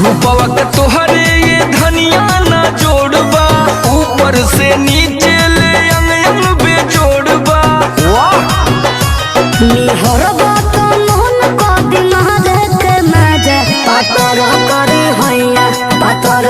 रूपवा के तोहरे ये धनिया ना जोड़बा, ऊपर से नीचे ले अंग अंग बेजोड़बा। वाह निहरबा तो मोहन को दिमाग के मजे पातर करे हैया पातर